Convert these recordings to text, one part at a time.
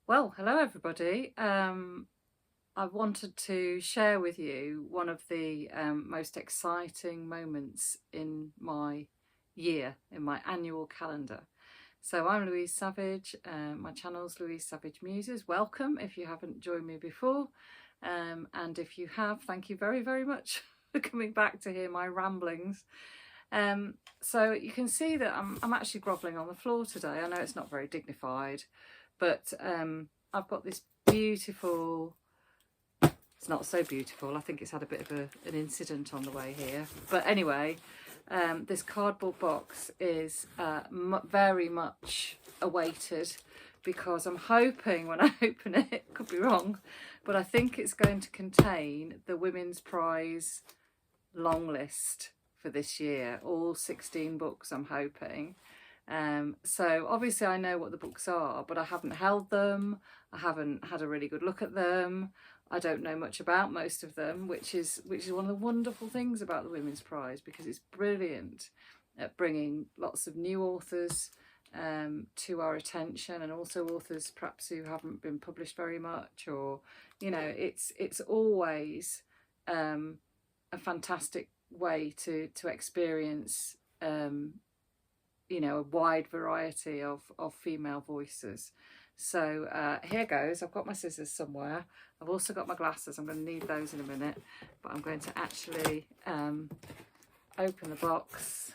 Well, hello everybody. I wanted to share with you one of the most exciting moments in my year, in my annual calendar. So I'm Louise Savage, my channel's Louise Savage Muses. Welcome if you haven't joined me before, and if you have, thank you very, very much for coming back to hear my ramblings. So you can see that I'm actually grovelling on the floor today. I know it's not very dignified, but I've got this beautiful, it's not so beautiful, I think it's had a bit of an incident on the way here, but anyway, this cardboard box is very much awaited, because I'm hoping when I open it, could be wrong, but I think it's going to contain the Women's Prize long list for this year, all 16 books I'm hoping. So obviously I know what the books are, but I haven't held them, I haven't had a really good look at them, I don't know much about most of them, which is one of the wonderful things about the Women's Prize, because it's brilliant at bringing lots of new authors to our attention, and also authors perhaps who haven't been published very much, or you know, it's always a fantastic way to experience you know, a wide variety of female voices. So here goes. I've got my scissors somewhere. I've also got my glasses. I'm going to need those in a minute, but I'm going to actually open the box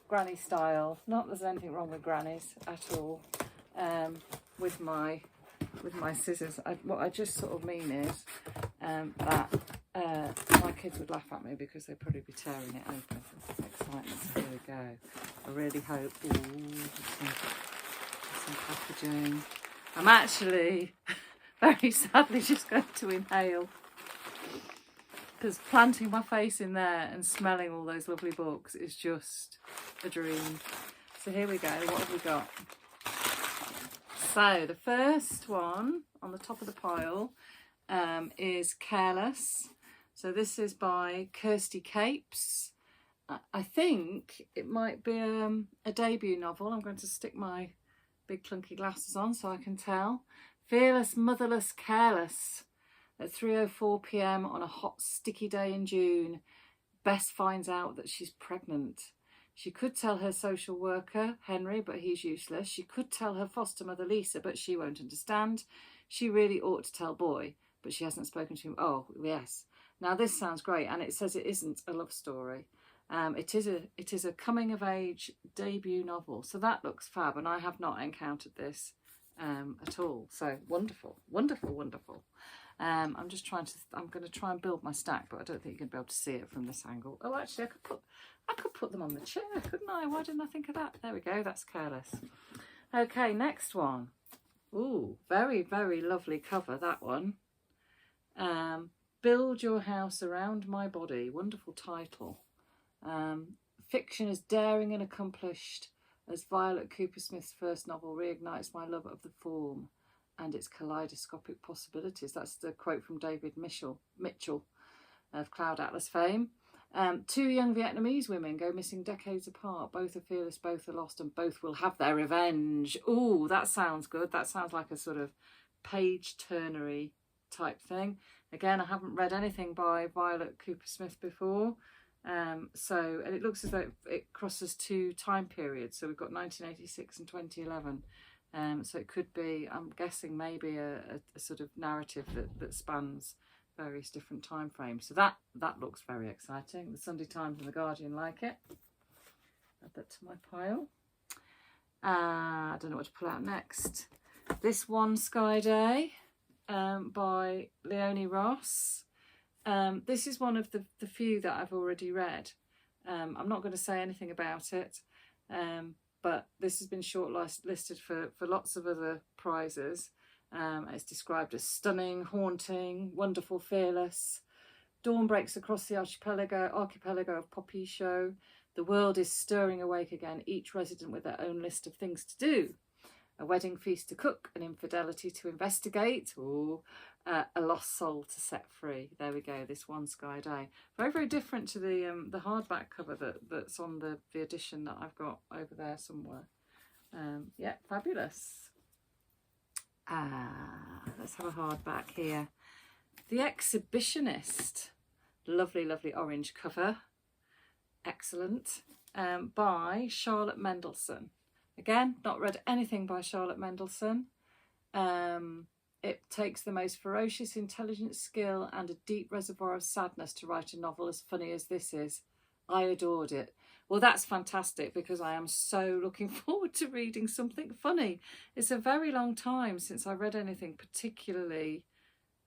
granny style. Not that there's anything wrong with grannies at all. With my scissors, what I just sort of mean is that my kids would laugh at me because they'd probably be tearing it open. Excitement. So here we go. I really hope. Ooh, some packaging. I'm actually very sadly just going to inhale, because planting my face in there and smelling all those lovely books is just a dream. So here we go. What have we got? So the first one on the top of the pile is Careless. So this is by Kirsty Capes. I think it might be a debut novel. I'm going to stick my big clunky glasses on so I can tell. Fearless, motherless, careless. At 3:04 p.m. on a hot, sticky day in June, Bess finds out that she's pregnant. She could tell her social worker, Henry, but he's useless. She could tell her foster mother, Lisa, but she won't understand. She really ought to tell Boy, but she hasn't spoken to him. Oh, yes. Now, this sounds great, and it says it isn't a love story. It is a coming-of-age debut novel, so that looks fab, and I have not encountered this at all. So wonderful, wonderful, wonderful. I'm going to try and build my stack, but I don't think you're going to be able to see it from this angle. Oh, actually, I could put them on the chair, couldn't I? Why didn't I think of that? There we go, that's Careless. Okay, next one. Ooh, very, very lovely cover, that one. Build Your House Around My Body. Wonderful title. Fiction as daring and accomplished as Violet Kupersmith's first novel reignites my love of the form and its kaleidoscopic possibilities. That's the quote from David Mitchell of Cloud Atlas fame. Two young Vietnamese women go missing decades apart. Both are fearless, both are lost, and both will have their revenge. Ooh, that sounds good. That sounds like a sort of page-turnery type thing. Again, I haven't read anything by Violet Kupersmith before. And it looks as though it crosses two time periods. So we've got 1986 and 2011. So it could be, I'm guessing, maybe a sort of narrative that spans various different time frames. So that looks very exciting. The Sunday Times and the Guardian like it. Add that to my pile. I don't know what to pull out next. This one, Sky Day, by Leonie Ross. This is one of the few that I've already read. I'm not going to say anything about it, but this has been shortlisted for lots of other prizes. It's described as stunning, haunting, wonderful, fearless. Dawn breaks across the archipelago of Poppy Show. The world is stirring awake again, each resident with their own list of things to do. A wedding feast to cook, an infidelity to investigate, or a lost soul to set free. There we go, this one, Sky Day. Very, very different to the hardback cover that's on the edition that I've got over there somewhere. Yeah, fabulous. Let's have a hardback here. The Exhibitionist. Lovely, lovely orange cover. Excellent. By Charlotte Mendelson. Again, not read anything by Charlotte Mendelson. It takes the most ferocious intelligence, skill and a deep reservoir of sadness to write a novel as funny as this is. I adored it. Well, that's fantastic, because I am so looking forward to reading something funny. It's a very long time since I read anything particularly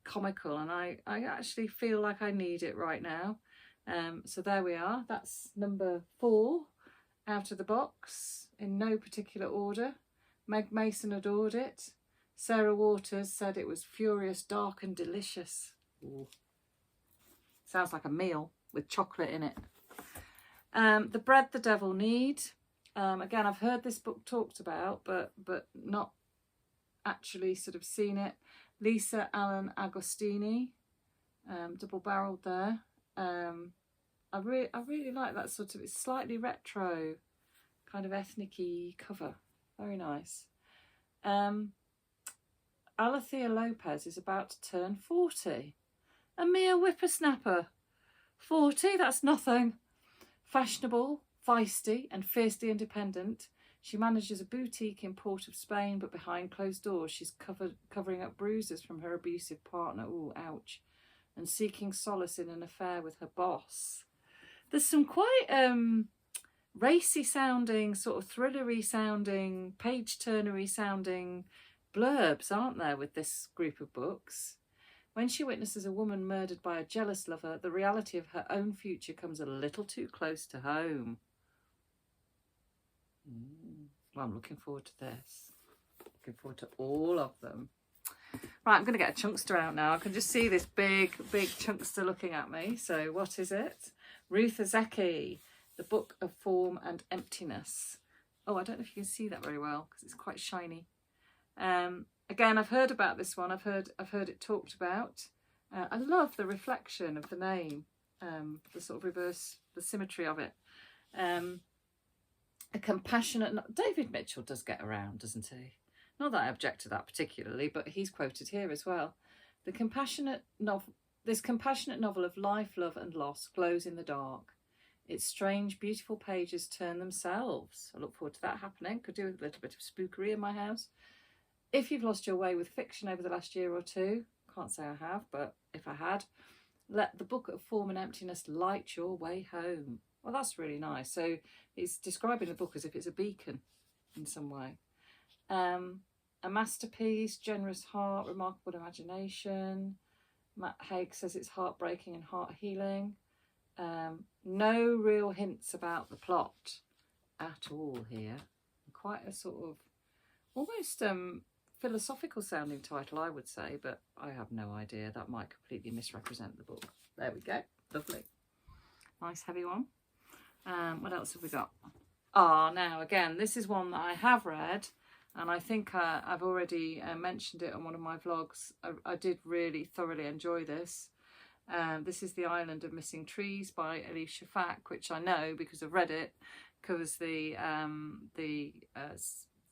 comical, and I actually feel like I need it right now. So there we are. That's number 4 out of the box, in no particular order. Meg Mason adored it. Sarah Waters said it was furious, dark and delicious. Ooh. Sounds like a meal with chocolate in it. The Bread the Devil Knead. Again, I've heard this book talked about, but not actually sort of seen it. Lisa Allen-Agostini, double-barreled there. I really like that sort of, it's slightly retro, kind of ethnic-y cover. Very nice. Alethea Lopez is about to turn 40. A mere whippersnapper. 40, that's nothing. Fashionable, feisty and fiercely independent, she manages a boutique in Port of Spain, but behind closed doors she's covering up bruises from her abusive partner, ooh, ouch, and seeking solace in an affair with her boss. There's some quite racy sounding, sort of thrillery sounding, page-turnery sounding blurbs, aren't there, with this group of books? When she witnesses a woman murdered by a jealous lover, the reality of her own future comes a little too close to home. Well, I'm looking forward to this. Looking forward to all of them. Right, I'm going to get a chunkster out now. I can just see this big chunkster looking at me. So what is it? Ruth Ozeki, The Book of Form and Emptiness. Oh, I don't know if you can see that very well because it's quite shiny. Again, I've heard about this one. I've heard it talked about. I love the reflection of the name, the sort of reverse, the symmetry of it. A compassionate. David Mitchell does get around, doesn't he? Not that I object to that particularly, but he's quoted here as well. This compassionate novel of life, love, and loss glows in the dark. Its strange, beautiful pages turn themselves. I look forward to that happening. Could do with a little bit of spookery in my house. If you've lost your way with fiction over the last year or two, can't say I have, but if I had, let the Book of Form and Emptiness light your way home. Well, that's really nice. So it's describing the book as if it's a beacon in some way. A masterpiece, generous heart, remarkable imagination. Matt Haig says it's heartbreaking and heart healing. No real hints about the plot at all here. Quite a sort of almost philosophical sounding title, I would say, but I have no idea. That might completely misrepresent the book. There we go. Lovely. Nice heavy one. What else have we got? Now again, this is one that I have read, and I think I've already mentioned it on one of my vlogs. I did really thoroughly enjoy this. This is The Island of Missing Trees by Shafak, which I know because I've read it. Covers the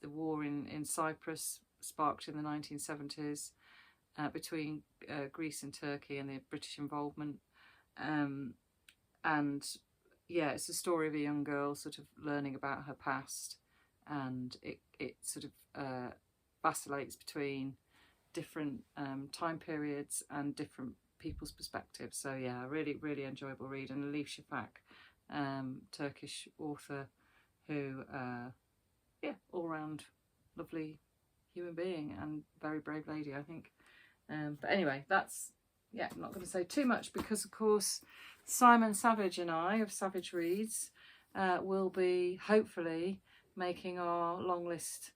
war in Cyprus, sparked in the 1970s between Greece and Turkey, and the British involvement. And yeah, it's a story of a young girl sort of learning about her past, and it sort of vacillates between different time periods and different people's perspectives. So yeah, really, really enjoyable read. And Elif Shafak, Turkish author who, yeah, all round lovely human being and very brave lady, I think. But anyway, that's, yeah, I'm not going to say too much because, of course, Simon Savage and I of Savage Reads will be hopefully making our long list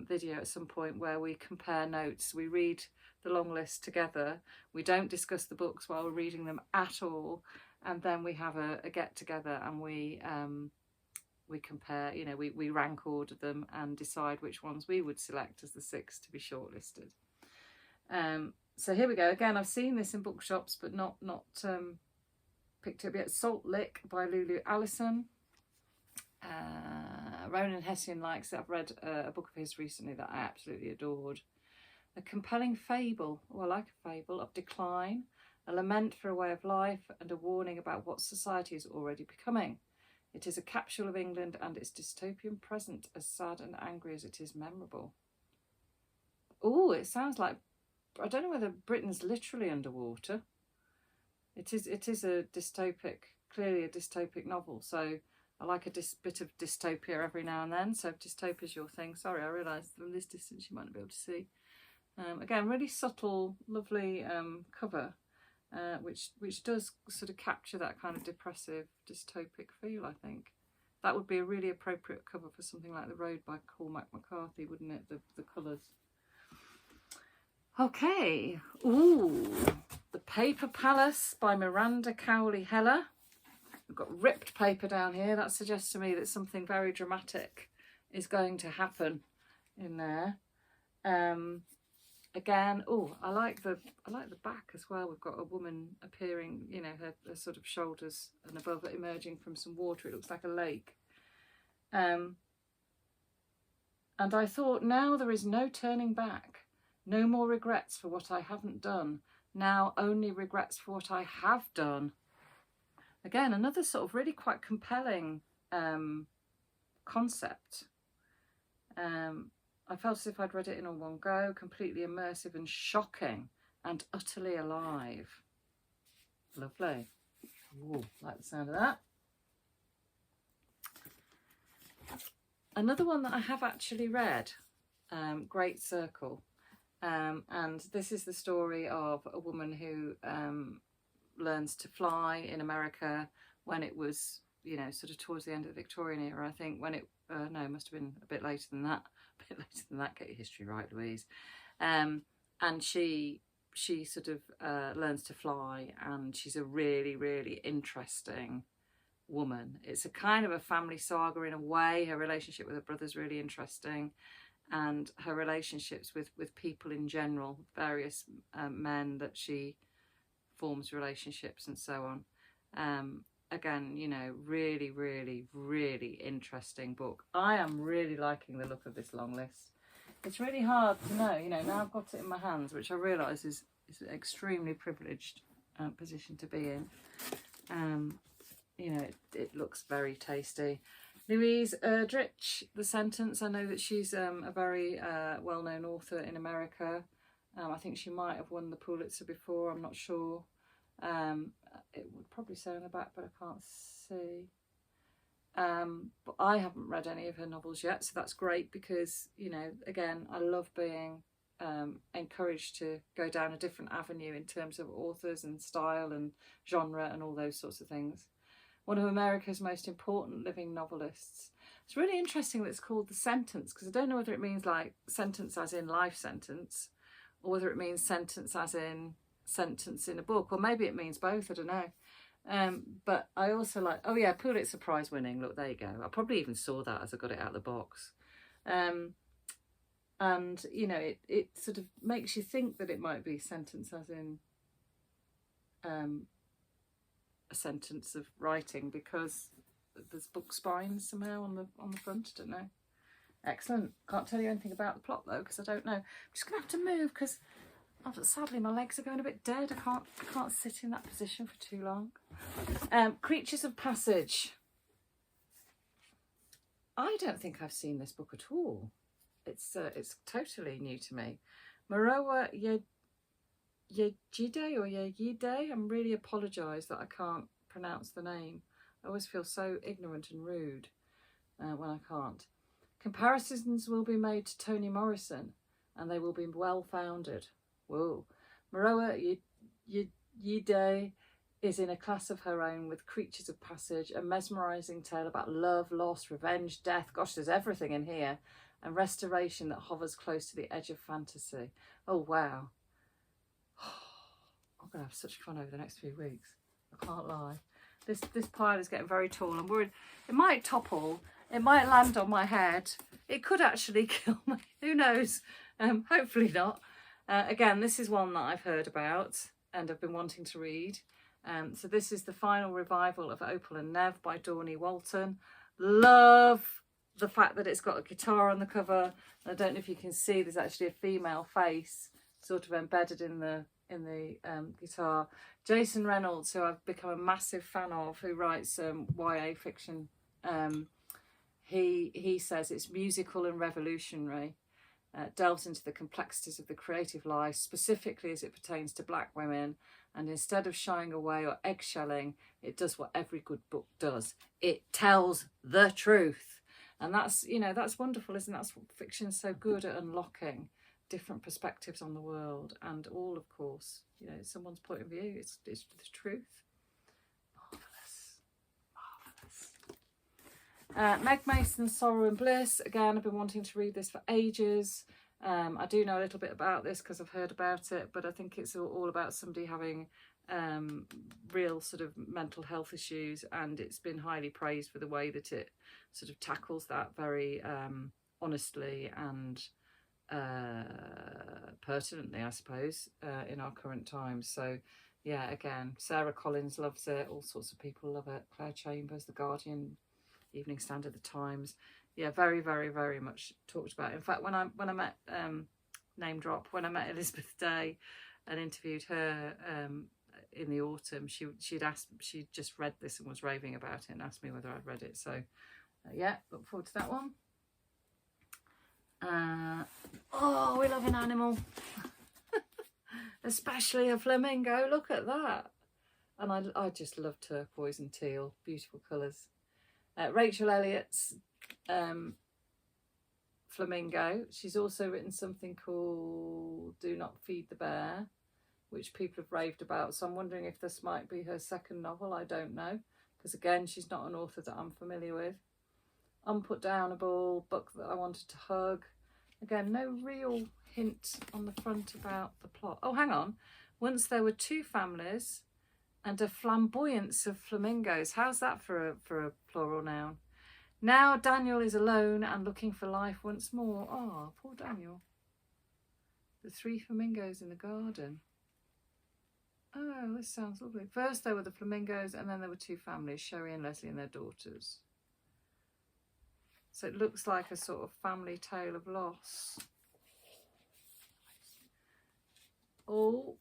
video at some point where we compare notes. We read the long list together. We don't discuss the books while we're reading them at all, and then we have a get together and we compare. You know, we rank order them and decide which ones we would select as the 6 to be shortlisted. So here we go. Again, I've seen this in bookshops, but not picked up yet. Salt Lick by Lulu, Allison. Ronan Hessian likes it. I've read a book of his recently that I absolutely adored. A compelling fable, or I like a fable, of decline, a lament for a way of life, and a warning about what society is already becoming. It is a capsule of England and its dystopian present, as sad and angry as it is memorable. Oh, it sounds like, I don't know whether Britain's literally underwater. It is a dystopic, clearly a dystopic novel, so I like a bit of dystopia every now and then. So if dystopia's your thing, sorry, I realised from this distance you might not be able to see. Again, really subtle, lovely cover, which does sort of capture that kind of depressive, dystopic feel, I think. That would be a really appropriate cover for something like The Road by Cormac McCarthy, wouldn't it? The colours. Okay. Ooh, The Paper Palace by Miranda Cowley Heller. We've got ripped paper down here. That suggests to me that something very dramatic is going to happen in there. Again, oh, I like the back as well. We've got a woman appearing, you know, her sort of shoulders and above it emerging from some water. It looks like a lake. And I thought, now there is no turning back. No more regrets for what I haven't done. Now only regrets for what I have done. Again, another sort of really quite compelling concept. I felt as if I'd read it in all one go, completely immersive and shocking and utterly alive. Lovely. Ooh, like the sound of that. Another one that I have actually read, Great Circle. And this is the story of a woman who learns to fly in America when it was, you know, sort of towards the end of the Victorian era, I think, when it, no, it must have been a bit later than that. Get your history right, Louise. And she sort of learns to fly, and she's a really, really interesting woman. It's a kind of a family saga in a way. Her relationship with her brother's really interesting, and her relationships with people in general, various men that she forms relationships and so on. Again, you know, really, really, really interesting book. I am really liking the look of this long list. It's really hard to know, you know, now I've got it in my hands, which I realise is an extremely privileged position to be in. You know, it looks very tasty. Louise Erdrich, The Sentence. I know that she's a very well-known author in America. I think she might have won the Pulitzer before, I'm not sure. It would probably say on the back, but I can't see. But I haven't read any of her novels yet, so that's great because, you know, again, I love being encouraged to go down a different avenue in terms of authors and style and genre and all those sorts of things. One of America's most important living novelists. It's really interesting that it's called The Sentence, because I don't know whether it means like sentence as in life sentence, or whether it means sentence as in sentence in a book, or maybe it means both, I don't know. But I also like, oh yeah, Pulitzer Prize winning, look, there you go. I probably even saw that as I got it out of the box. And, you know, it sort of makes you think that it might be sentence as in a sentence of writing, because there's book spines somehow on the front, I don't know. Excellent. Can't tell you anything about the plot though, because I don't know. I'm just gonna have to move because sadly my legs are going a bit dead. I can't sit in that position for too long. Creatures of Passage. I don't think I've seen this book at all. It's totally new to me. Maroa Yejide or Yejide. I'm really apologise that I can't pronounce the name. I always feel so ignorant and rude when I can't. Comparisons will be made to Toni Morrison, and they will be well founded. Whoa. Maroa Yejide is in a class of her own with Creatures of Passage, a mesmerising tale about love, loss, revenge, death. Gosh, there's everything in here. And restoration that hovers close to the edge of fantasy. Oh, wow. I'm going to have such fun over the next few weeks. I can't lie. This pile is getting very tall. I'm worried it might topple. It might land on my head. It could actually kill me. Who knows? Hopefully not. Again, this is one that I've heard about and I've been wanting to read. So this is the final revival of Opal and Nev by Dawnie Walton. Love the fact that it's got a guitar on the cover. I don't know if you can see, there's actually a female face sort of embedded in the guitar. Jason Reynolds, who I've become a massive fan of, who writes YA fiction, he says it's musical and revolutionary. Delves into the complexities of the creative life, specifically as it pertains to black women, and instead of shying away or eggshelling, it does what every good book does. It tells the truth. And that's, you know, that's wonderful, isn't it? That's what fiction's so good at, unlocking different perspectives on the world, and all, of course, you know, someone's point of view. It's the truth. Marvellous. Meg Mason's Sorrow and Bliss. Again, I've been wanting to read this for ages. I do know a little bit about this because I've heard about it, but I think it's all about somebody having real sort of mental health issues, and it's been highly praised for the way that it sort of tackles that very honestly and pertinently, I suppose, in our current times. So yeah, again, Sarah Collins loves it, all sorts of people love it, Claire Chambers, The Guardian, Evening Standard, The Times. Yeah, very, very, very much talked about. In fact, when I met name drop, when I met Elizabeth Day and interviewed her in the autumn, she'd just read this and was raving about it and asked me whether I'd read it. So yeah, look forward to that one. Oh, we love an animal. Especially a flamingo. Look at that. And I just love turquoise and teal, beautiful colours. Rachel Elliott's Flamingo. She's also written something called Do Not Feed the Bear, which people have raved about. So I'm wondering if this might be her second novel. I don't know, because again, she's not an author that I'm familiar with. Unputdownable, book that I wanted to hug. Again, no real hint on the front about the plot. Oh, hang on. Once there were two families and a flamboyance of flamingos. How's that for a plural noun? Now Daniel is alone and looking for life once more. Oh, poor Daniel. The three flamingos in the garden. Oh, this sounds lovely. First there were the flamingos, and then there were two families, Sherry and Leslie and their daughters. So it looks like a sort of family tale of loss. Oh,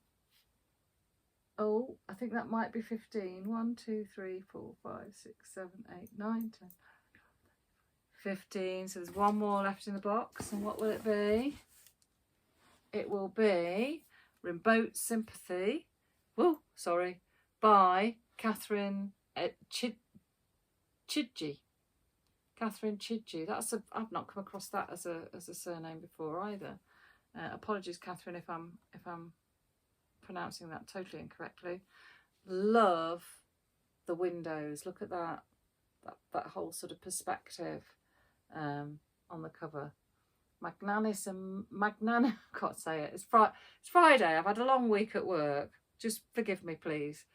I think that might be 15. 1, 2, 3, 4, 5, 6, 7, 8, 9, 10, 15. So there's one more left in the box. And what will it be? It will be Remote Sympathy. Oh, sorry. By Catherine Chidgey. Catherine Chidgey. I've not come across that as a surname before either. Apologies, Catherine, if I'm pronouncing that totally incorrectly. Love the windows. Look at that whole sort of perspective on the cover. Magnanimous and I can't say it. It's Friday. I've had a long week at work. Just forgive me, please.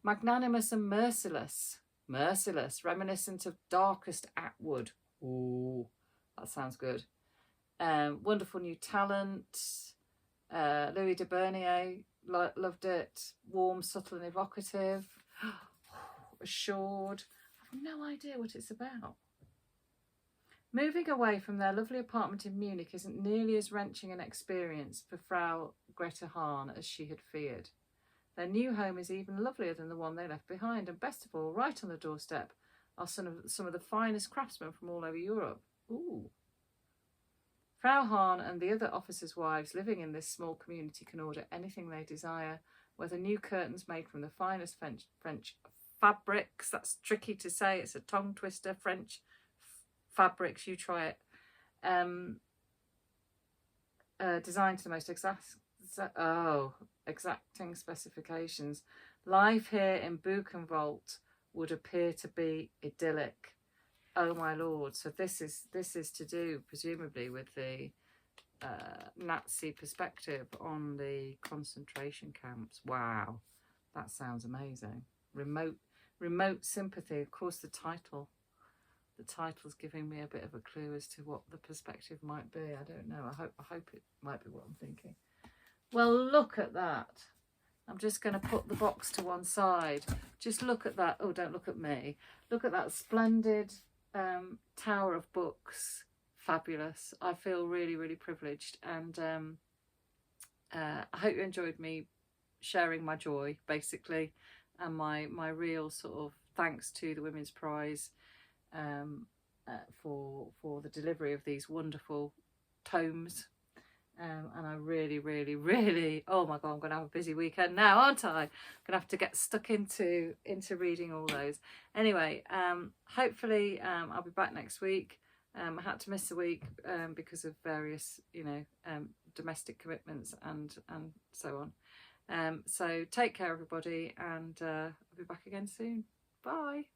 Magnanimous and merciless. Merciless, reminiscent of Darkest Atwood. Ooh, that sounds good. Wonderful new talent. Louis de Bernier loved it. Warm, subtle and evocative. Assured. I have no idea what it's about. Moving away from their lovely apartment in Munich isn't nearly as wrenching an experience for Frau Greta Hahn as she had feared. Their new home is even lovelier than the one they left behind, and best of all, right on the doorstep are some of the finest craftsmen from all over Europe. Ooh. Frau Hahn and the other officers' wives living in this small community can order anything they desire, whether new curtains made from the finest French fabrics. That's tricky to say. It's a tongue twister. French fabrics. You try it. Designed to the most exacting specifications. Life here in Buchenwald would appear to be idyllic. Oh my lord! So this is to do presumably with the Nazi perspective on the concentration camps. Wow, that sounds amazing. Remote Sympathy. Of course, the title's giving me a bit of a clue as to what the perspective might be. I don't know. I hope it might be what I'm thinking. Well, look at that. I'm just going to put the box to one side. Just look at that. Oh, don't look at me. Look at that splendid Tower of Books, fabulous. I feel really, really privileged, and I hope you enjoyed me sharing my joy, basically, and my real sort of thanks to the Women's Prize for the delivery of these wonderful tomes. And I really, really, really, oh my God, I'm going to have a busy weekend now, aren't I? I'm going to have to get stuck into reading all those. Anyway, hopefully I'll be back next week. I had to miss a week because of various, domestic commitments and so on. So take care, everybody, and I'll be back again soon. Bye.